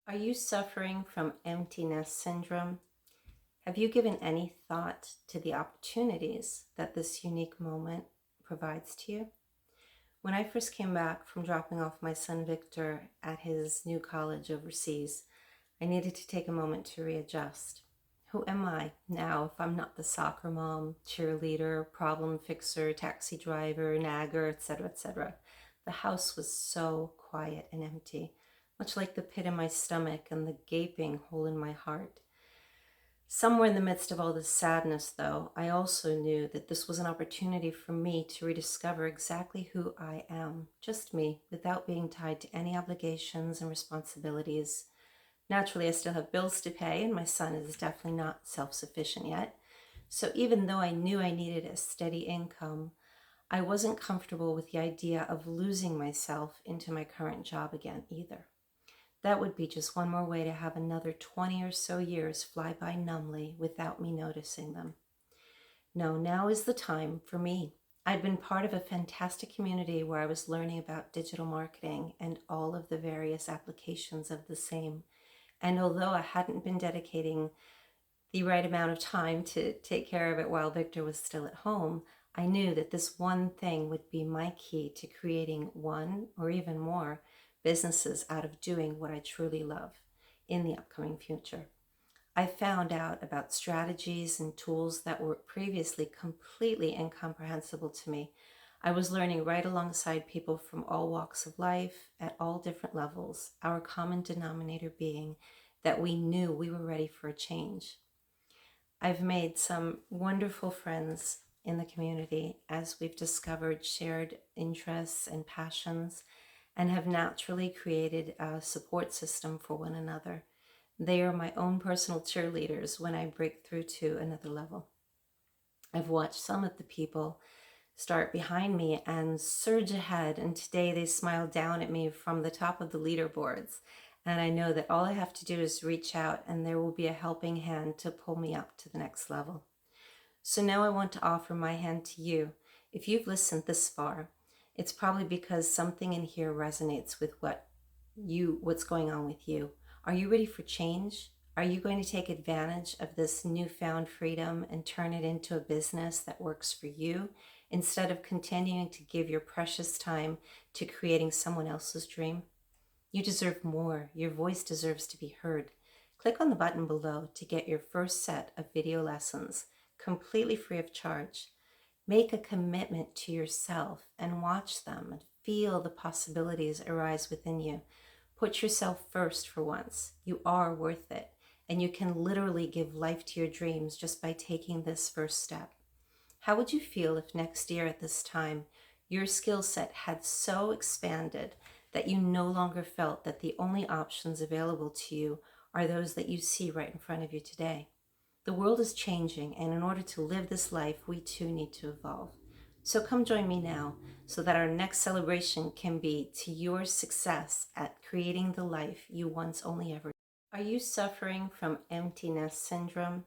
Are you suffering from empty nest syndrome? Have you given any thought to the opportunities that this unique moment provides to you? When I first came back from dropping off my son Victor at his new college overseas, I needed to take a moment to readjust. Who am I now if I'm not the soccer mom, cheerleader, problem fixer, taxi driver, nagger, etc., etc.? The house was so quiet and empty, much like the pit in my stomach and the gaping hole in my heart. Somewhere in the midst of all this sadness, though, I also knew that this was an opportunity for me to rediscover exactly who I am, just me, without being tied to any obligations and responsibilities. Naturally, I still have bills to pay, and my son is definitely not self-sufficient yet. So even though I knew I needed a steady income, I wasn't comfortable with the idea of losing myself into my current job again either. That would be just one more way to have another 20 or so years fly by numbly without me noticing them. No, now is the time for me. I'd been part of a fantastic community where I was learning about digital marketing and all of the various applications of the same. And although I hadn't been dedicating the right amount of time to take care of it while Victor was still at home, I knew that this one thing would be my key to creating one or even more businesses out of doing what I truly love in the upcoming future. I found out about strategies and tools that were previously completely incomprehensible to me. I was learning right alongside people from all walks of life at all different levels, our common denominator being that we knew we were ready for a change. I've made some wonderful friends in the community as we've discovered shared interests and passions and have naturally created a support system for one another. They are my own personal cheerleaders when I break through to another level. I've watched some of the people start behind me and surge ahead, and today they smile down at me from the top of the leaderboards. And I know that all I have to do is reach out and there will be a helping hand to pull me up to the next level. So now I want to offer my hand to you. If you've listened this far, it's probably because something in here resonates with what's going on with you. Are you ready for change? Are you going to take advantage of this newfound freedom and turn it into a business that works for you instead of continuing to give your precious time to creating someone else's dream? You deserve more. Your voice deserves to be heard. Click on the button below to get your first set of video lessons completely free of charge. Make a commitment to yourself and watch them and feel the possibilities arise within you. Put yourself first for once. You are worth it, and you can literally give life to your dreams just by taking this first step. How would you feel if next year at this time, your skill set had so expanded that you no longer felt that the only options available to you are those that you see right in front of you today? The world is changing, and in order to live this life, we too need to evolve. So come join me now so that our next celebration can be to your success at creating the life you once only ever. Are you suffering from empty nest syndrome?